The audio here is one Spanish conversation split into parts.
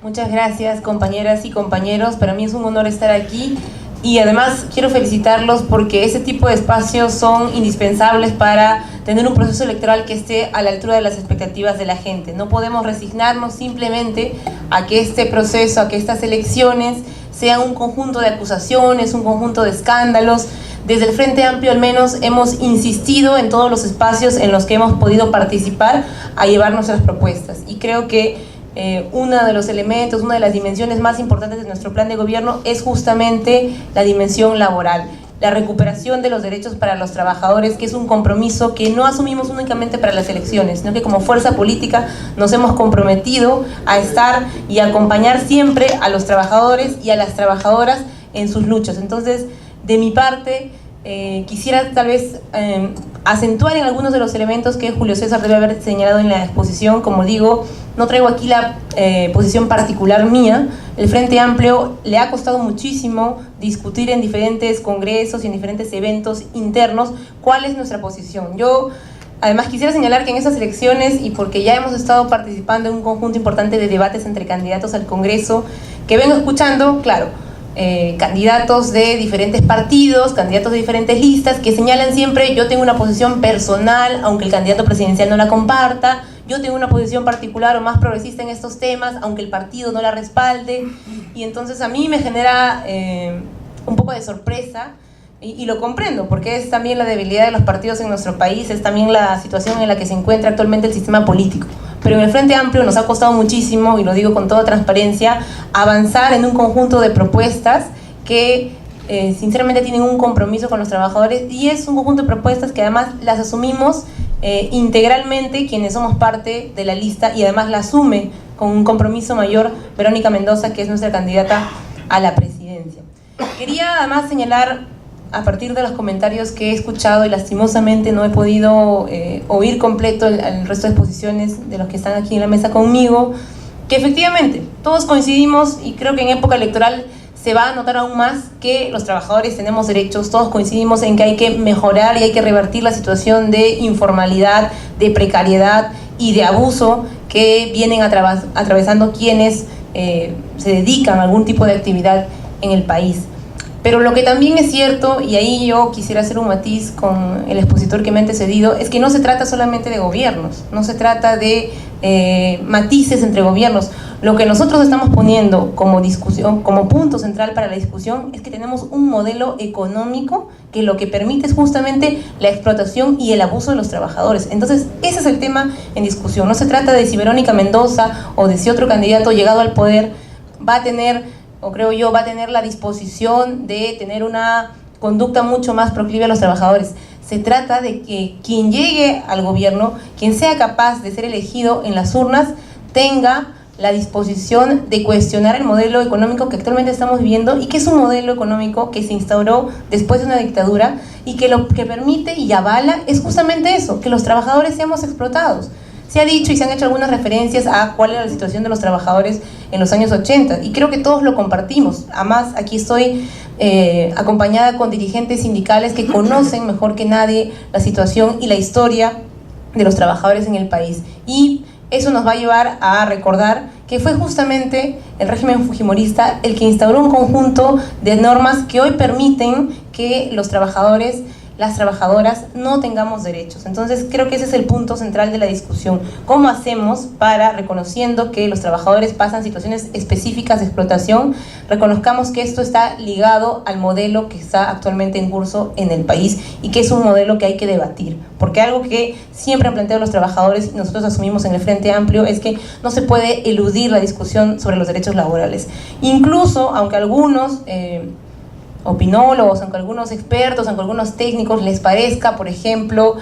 Muchas gracias, compañeras y compañeros. Para mí es un honor estar aquí y además quiero felicitarlos porque ese tipo de espacios son indispensables para tener un proceso electoral que esté a la altura de las expectativas de la gente. No podemos resignarnos simplemente a que este proceso, a que estas elecciones sean un conjunto de acusaciones, un conjunto de escándalos. Desde el Frente Amplio al menos hemos insistido en todos los espacios en los que hemos podido participar a llevar nuestras propuestas, y creo que uno de los elementos, una de las dimensiones más importantes de nuestro plan de gobierno es justamente la dimensión laboral, la recuperación de los derechos para los trabajadores, que es un compromiso que no asumimos únicamente para las elecciones, sino que como fuerza política nos hemos comprometido a estar y acompañar siempre a los trabajadores y a las trabajadoras en sus luchas. Entonces, de mi parte, quisiera tal vez acentuar en algunos de los elementos que Julio César debe haber señalado en la exposición. Como digo, no traigo aquí la posición particular mía. El Frente Amplio le ha costado muchísimo discutir en diferentes congresos y en diferentes eventos internos cuál es nuestra posición. Yo además quisiera señalar que en esas elecciones, y porque ya hemos estado participando en un conjunto importante de debates entre candidatos al Congreso, que vengo escuchando, claro, candidatos de diferentes partidos, candidatos de diferentes listas, que señalan siempre: yo tengo una posición personal, aunque el candidato presidencial no la comparta; yo tengo una posición particular o más progresista en estos temas, aunque el partido no la respalde. Y entonces a mí me genera un poco de sorpresa, y lo comprendo, porque es también la debilidad de los partidos en nuestro país, es también la situación en la que se encuentra actualmente el sistema político. Pero en el Frente Amplio nos ha costado muchísimo, y lo digo con toda transparencia, avanzar en un conjunto de propuestas que sinceramente tienen un compromiso con los trabajadores, y es un conjunto de propuestas que además las asumimos integralmente quienes somos parte de la lista, y además la asume con un compromiso mayor Verónica Mendoza, que es nuestra candidata a la presidencia. Quería además señalar, a partir de los comentarios que he escuchado, y lastimosamente no he podido oír completo el resto de exposiciones de los que están aquí en la mesa conmigo, que efectivamente todos coincidimos, y creo que en época electoral se va a notar aún más, que los trabajadores tenemos derechos. Todos coincidimos en que hay que mejorar y hay que revertir la situación de informalidad, de precariedad y de abuso que vienen atravesando quienes se dedican a algún tipo de actividad en el país. Pero lo que también es cierto, y ahí yo quisiera hacer un matiz con el expositor que me ha antecedido, es que no se trata solamente de gobiernos, no se trata de matices entre gobiernos. Lo que nosotros estamos poniendo como discusión, como punto central para la discusión, es que tenemos un modelo económico que lo que permite es justamente la explotación y el abuso de los trabajadores. Entonces, ese es el tema en discusión. No se trata de si Verónica Mendoza o de si otro candidato llegado al poder va a tener, o creo yo, va a tener la disposición de tener una conducta mucho más proclive a los trabajadores. Se trata de que quien llegue al gobierno, quien sea capaz de ser elegido en las urnas, tenga la disposición de cuestionar el modelo económico que actualmente estamos viviendo, y que es un modelo económico que se instauró después de una dictadura, y que lo que permite y avala es justamente eso, que los trabajadores seamos explotados. Se ha dicho y se han hecho algunas referencias a cuál era la situación de los trabajadores en los años 80, y creo que todos lo compartimos. Además, aquí estoy acompañada con dirigentes sindicales que conocen mejor que nadie la situación y la historia de los trabajadores en el país, y eso nos va a llevar a recordar que fue justamente el régimen fujimorista el que instauró un conjunto de normas que hoy permiten que los trabajadores, las trabajadoras, no tengamos derechos. Entonces creo que ese es el punto central de la discusión. ¿Cómo hacemos para, reconociendo que los trabajadores pasan situaciones específicas de explotación, reconozcamos que esto está ligado al modelo que está actualmente en curso en el país, y que es un modelo que hay que debatir? Porque algo que siempre han planteado los trabajadores y nosotros asumimos en el Frente Amplio es que no se puede eludir la discusión sobre los derechos laborales. Incluso, aunque algunos opinólogos, aunque algunos expertos, aunque algunos técnicos les parezca, por ejemplo,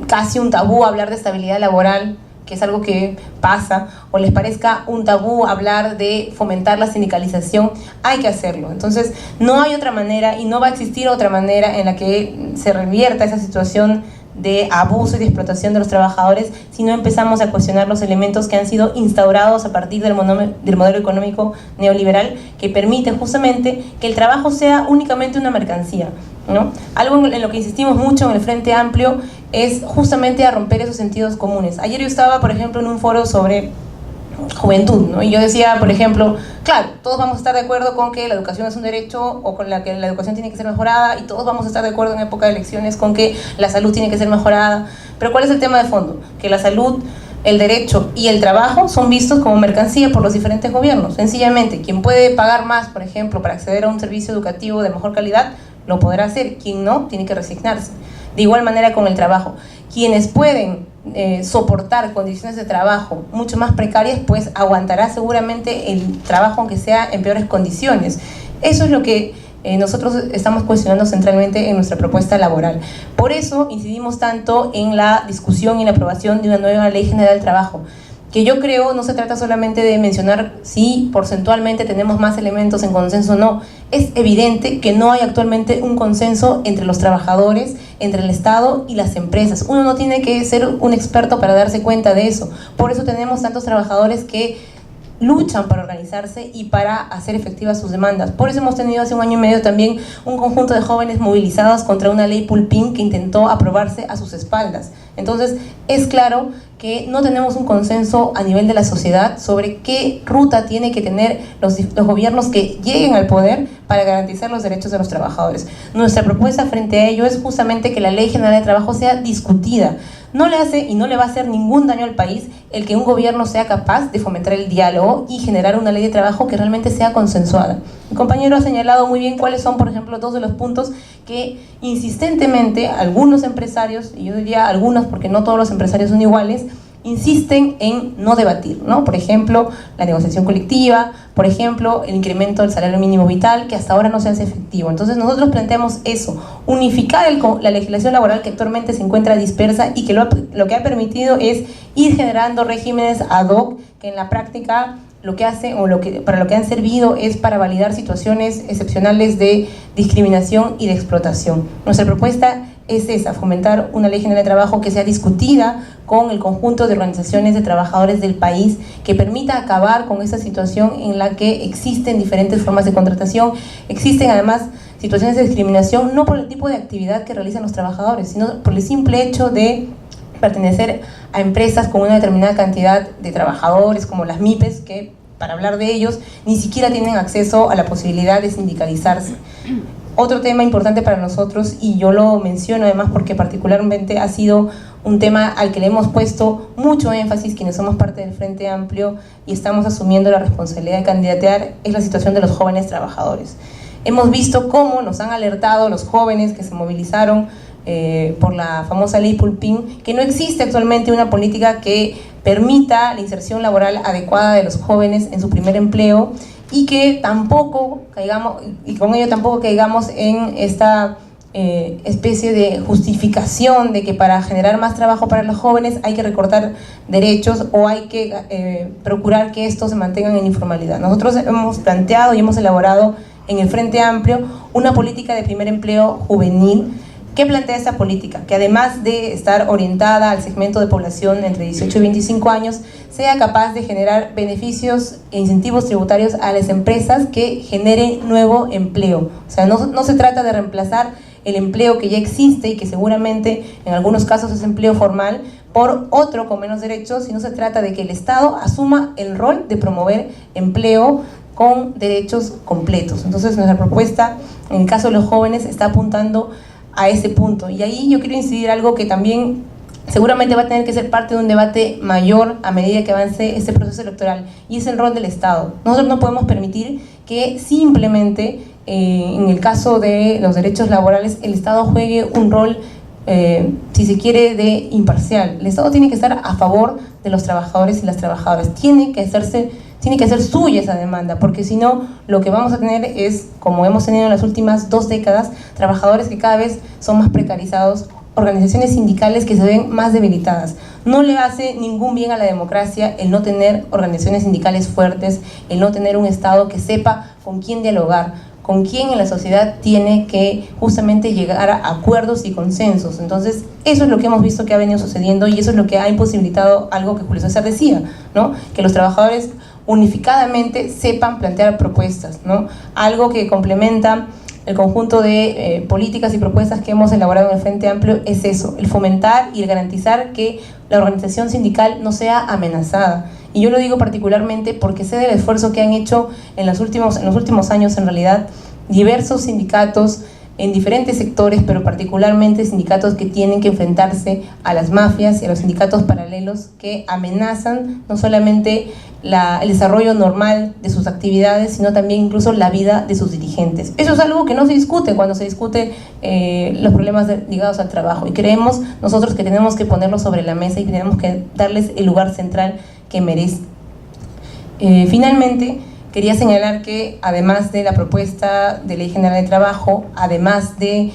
casi un tabú hablar de estabilidad laboral, que es algo que pasa, o les parezca un tabú hablar de fomentar la sindicalización, hay que hacerlo. Entonces, no hay otra manera y no va a existir otra manera en la que se revierta esa situación de abuso y de explotación de los trabajadores si no empezamos a cuestionar los elementos que han sido instaurados a partir del modelo económico neoliberal, que permite justamente que el trabajo sea únicamente una mercancía, ¿no? Algo en lo que insistimos mucho en el Frente Amplio es justamente a romper esos sentidos comunes. Ayer yo estaba, por ejemplo, en un foro sobre juventud, ¿no? Y yo decía, por ejemplo, claro, todos vamos a estar de acuerdo con que la educación es un derecho o con la que la educación tiene que ser mejorada, y todos vamos a estar de acuerdo en época de elecciones con que la salud tiene que ser mejorada, pero ¿cuál es el tema de fondo? Que la salud, el derecho y el trabajo son vistos como mercancía por los diferentes gobiernos. Sencillamente, quien puede pagar más, por ejemplo, para acceder a un servicio educativo de mejor calidad, lo podrá hacer. Quien no, tiene que resignarse. De igual manera con el trabajo. Quienes pueden soportar condiciones de trabajo mucho más precarias, pues aguantará seguramente el trabajo aunque sea en peores condiciones. Eso es lo que nosotros estamos cuestionando centralmente en nuestra propuesta laboral. Por eso incidimos tanto en la discusión y la aprobación de una nueva Ley General del Trabajo, que yo creo no se trata solamente de mencionar si porcentualmente tenemos más elementos en consenso o no. Es evidente que no hay actualmente un consenso entre los trabajadores, entre el Estado y las empresas. Uno no tiene que ser un experto para darse cuenta de eso. Por eso tenemos tantos trabajadores que luchan para organizarse y para hacer efectivas sus demandas. Por eso hemos tenido hace un año y medio también un conjunto de jóvenes movilizados contra una ley Pulpín que intentó aprobarse a sus espaldas. Entonces, es claro que no tenemos un consenso a nivel de la sociedad sobre qué ruta tiene que tener los gobiernos que lleguen al poder para garantizar los derechos de los trabajadores. Nuestra propuesta frente a ello es justamente que la Ley General de Trabajo sea discutida. No le hace y no le va a hacer ningún daño al país el que un gobierno sea capaz de fomentar el diálogo y generar una ley de trabajo que realmente sea consensuada. Mi compañero ha señalado muy bien cuáles son, por ejemplo, dos de los puntos que insistentemente algunos empresarios, y yo diría algunos porque no todos los empresarios son iguales, insisten en no debatir, ¿no? Por ejemplo, la negociación colectiva, por ejemplo, el incremento del salario mínimo vital, que hasta ahora no se hace efectivo. Entonces nosotros planteamos eso, unificar la legislación laboral que actualmente se encuentra dispersa y que lo que ha permitido es ir generando regímenes ad hoc que en la práctica lo que hacen o para lo que han servido es para validar situaciones excepcionales de discriminación y de explotación. Nuestra propuesta es esa, fomentar una ley general de trabajo que sea discutida con el conjunto de organizaciones de trabajadores del país, que permita acabar con esa situación en la que existen diferentes formas de contratación, existen además situaciones de discriminación no por el tipo de actividad que realizan los trabajadores, sino por el simple hecho de pertenecer a empresas con una determinada cantidad de trabajadores, como las MIPES, que para hablar de ellos ni siquiera tienen acceso a la posibilidad de sindicalizarse. Otro tema importante para nosotros, y yo lo menciono además porque particularmente ha sido un tema al que le hemos puesto mucho énfasis quienes somos parte del Frente Amplio y estamos asumiendo la responsabilidad de candidatear, es la situación de los jóvenes trabajadores. Hemos visto cómo nos han alertado los jóvenes que se movilizaron por la famosa ley Pulpín, que no existe actualmente una política que permita la inserción laboral adecuada de los jóvenes en su primer empleo, y que tampoco caigamos, y con ello tampoco caigamos en esta especie de justificación de que para generar más trabajo para los jóvenes hay que recortar derechos o hay que procurar que estos se mantengan en informalidad. Nosotros hemos planteado y hemos elaborado en el Frente Amplio una política de primer empleo juvenil. ¿Qué plantea esta política? Que además de estar orientada al segmento de población entre 18 y 25 años, sea capaz de generar beneficios e incentivos tributarios a las empresas que generen nuevo empleo. O sea, no se trata de reemplazar el empleo que ya existe y que seguramente en algunos casos es empleo formal por otro con menos derechos, sino se trata de que el Estado asuma el rol de promover empleo con derechos completos. Entonces nuestra propuesta, en el caso de los jóvenes, está apuntando a ese punto. Y ahí yo quiero incidir algo que también seguramente va a tener que ser parte de un debate mayor a medida que avance este proceso electoral, y es el rol del Estado. Nosotros no podemos permitir que simplemente en el caso de los derechos laborales el Estado juegue un rol, si se quiere, de imparcial. El Estado tiene que estar a favor de los trabajadores y las trabajadoras, tiene que hacer suya esa demanda, porque si no, lo que vamos a tener es, como hemos tenido en las últimas 2 décadas, trabajadores que cada vez son más precarizados, organizaciones sindicales que se ven más debilitadas. No le hace ningún bien a la democracia el no tener organizaciones sindicales fuertes, el no tener un Estado que sepa con quién dialogar, con quién en la sociedad tiene que justamente llegar a acuerdos y consensos. Entonces, eso es lo que hemos visto que ha venido sucediendo, y eso es lo que ha imposibilitado algo que Julio César decía, ¿no? Que los trabajadores unificadamente sepan plantear propuestas, ¿no? Algo que complementa el conjunto de políticas y propuestas que hemos elaborado en el Frente Amplio es eso, el fomentar y el garantizar que la organización sindical no sea amenazada. Y yo lo digo particularmente porque sé del esfuerzo que han hecho en los últimos años, en realidad, diversos sindicatos en diferentes sectores, pero particularmente sindicatos que tienen que enfrentarse a las mafias y a los sindicatos paralelos que amenazan no solamente el desarrollo normal de sus actividades, sino también incluso la vida de sus dirigentes. Eso es algo que no se discute cuando se discute los problemas ligados al trabajo, y creemos nosotros que tenemos que ponerlo sobre la mesa y tenemos que darles el lugar central que merecen. Finalmente, quería señalar que además de la propuesta de Ley General de Trabajo, además de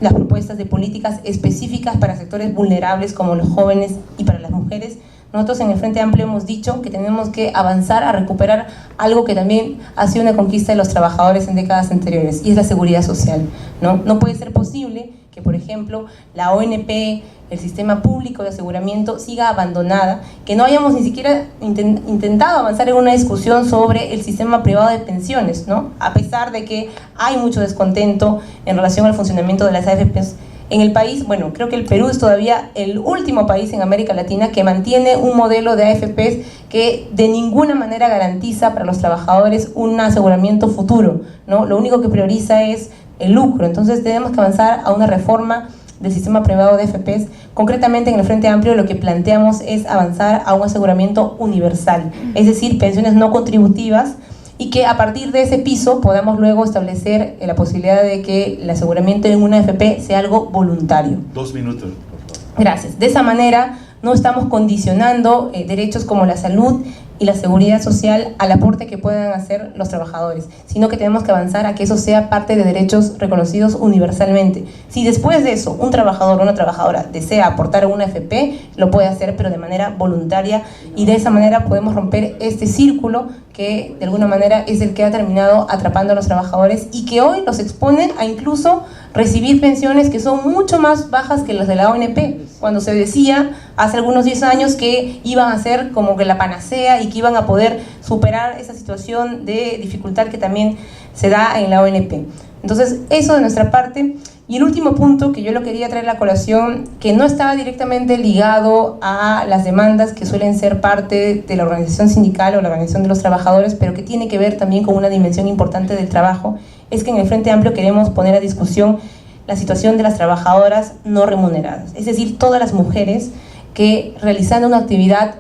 las propuestas de políticas específicas para sectores vulnerables como los jóvenes y para las mujeres, nosotros en el Frente Amplio hemos dicho que tenemos que avanzar a recuperar algo que también ha sido una conquista de los trabajadores en décadas anteriores, y es la seguridad social, ¿no? No puede ser posible que, por ejemplo, la ONP, el sistema público de aseguramiento siga abandonada, que no hayamos ni siquiera intentado avanzar en una discusión sobre el sistema privado de pensiones, ¿no? A pesar de que hay mucho descontento en relación al funcionamiento de las AFPs en el país. Bueno, creo que el Perú es todavía el último país en América Latina que mantiene un modelo de AFPs que de ninguna manera garantiza para los trabajadores un aseguramiento futuro, ¿no? Lo único que prioriza es el lucro. Entonces tenemos que avanzar a una reforma del sistema privado de AFPs. Concretamente en el Frente Amplio lo que planteamos es avanzar a un aseguramiento universal, es decir, pensiones no contributivas, y que a partir de ese piso podamos luego establecer la posibilidad de que el aseguramiento en una AFP sea algo voluntario. 2 minutos, por favor. Gracias. De esa manera no estamos condicionando derechos como la salud y la seguridad social al aporte que puedan hacer los trabajadores, sino que tenemos que avanzar a que eso sea parte de derechos reconocidos universalmente. Si después de eso un trabajador o una trabajadora desea aportar a una AFP, lo puede hacer, pero de manera voluntaria, y de esa manera podemos romper este círculo que de alguna manera es el que ha terminado atrapando a los trabajadores y que hoy los exponen a incluso recibir pensiones que son mucho más bajas que las de la ONP, cuando se decía hace algunos 10 años que iban a ser como que la panacea y que iban a poder superar esa situación de dificultad que también se da en la ONP. Entonces, eso de nuestra parte. Y el último punto que yo lo quería traer a la colación, que no está directamente ligado a las demandas que suelen ser parte de la organización sindical o la organización de los trabajadores, pero que tiene que ver también con una dimensión importante del trabajo, es que en el Frente Amplio queremos poner a discusión la situación de las trabajadoras no remuneradas, es decir, todas las mujeres que realizando una actividad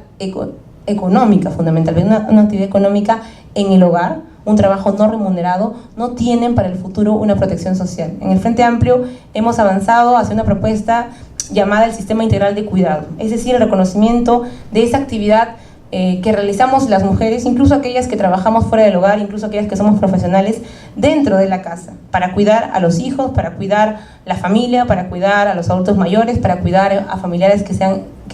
económica, fundamentalmente una actividad económica en el hogar, un trabajo no remunerado, no tienen para el futuro una protección social. En el Frente Amplio hemos avanzado hacia una propuesta llamada el Sistema Integral de Cuidado, es decir, el reconocimiento de esa actividad que realizamos las mujeres, incluso aquellas que trabajamos fuera del hogar, incluso aquellas que somos profesionales, dentro de la casa, para cuidar a los hijos, para cuidar la familia, para cuidar a los adultos mayores, para cuidar a familiares que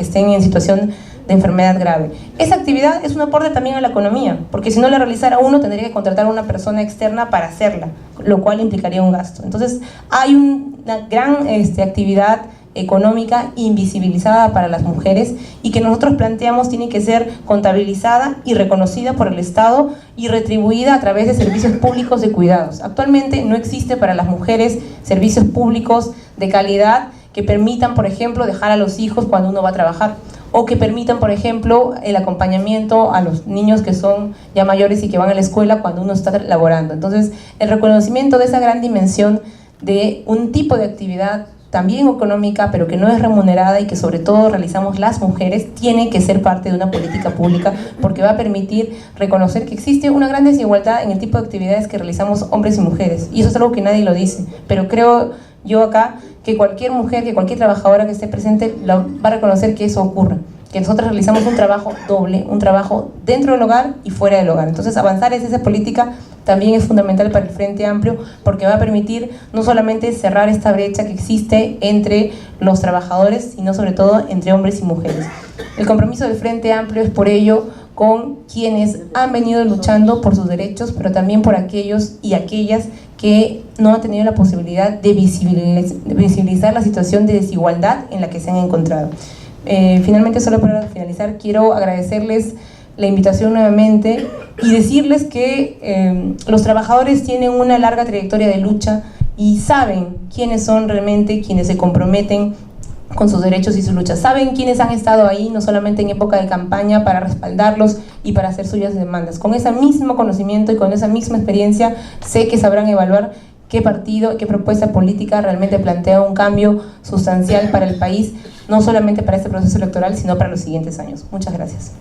estén en situación de enfermedad grave. Esa actividad es un aporte también a la economía, porque si no la realizara uno, tendría que contratar a una persona externa para hacerla, lo cual implicaría un gasto. Entonces, hay una gran actividad económica invisibilizada para las mujeres y que nosotros planteamos tiene que ser contabilizada y reconocida por el Estado y retribuida a través de servicios públicos de cuidados. Actualmente no existe para las mujeres servicios públicos de calidad que permitan, por ejemplo, dejar a los hijos cuando uno va a trabajar, o que permitan, por ejemplo, el acompañamiento a los niños que son ya mayores y que van a la escuela cuando uno está laborando. Entonces, el reconocimiento de esa gran dimensión de un tipo de actividad también económica, pero que no es remunerada y que sobre todo realizamos las mujeres, tiene que ser parte de una política pública, porque va a permitir reconocer que existe una gran desigualdad en el tipo de actividades que realizamos hombres y mujeres, y eso es algo que nadie lo dice, pero creo yo acá que cualquier mujer, que cualquier trabajadora que esté presente va a reconocer que eso ocurre, que nosotros realizamos un trabajo doble, un trabajo dentro del hogar y fuera del hogar. Entonces avanzar en esa política también es fundamental para el Frente Amplio, porque va a permitir no solamente cerrar esta brecha que existe entre los trabajadores, sino sobre todo entre hombres y mujeres. El compromiso del Frente Amplio es por ello con quienes han venido luchando por sus derechos, pero también por aquellos y aquellas que no han tenido la posibilidad de visibilizar la situación de desigualdad en la que se han encontrado. Finalmente, solo para finalizar, quiero agradecerles la invitación nuevamente y decirles que los trabajadores tienen una larga trayectoria de lucha y saben quiénes son realmente quienes se comprometen con sus derechos y sus luchas. Saben quiénes han estado ahí, no solamente en época de campaña, para respaldarlos y para hacer suyas demandas. Con ese mismo conocimiento y con esa misma experiencia, sé que sabrán evaluar qué partido, qué propuesta política realmente plantea un cambio sustancial para el país, no solamente para este proceso electoral, sino para los siguientes años. Muchas gracias.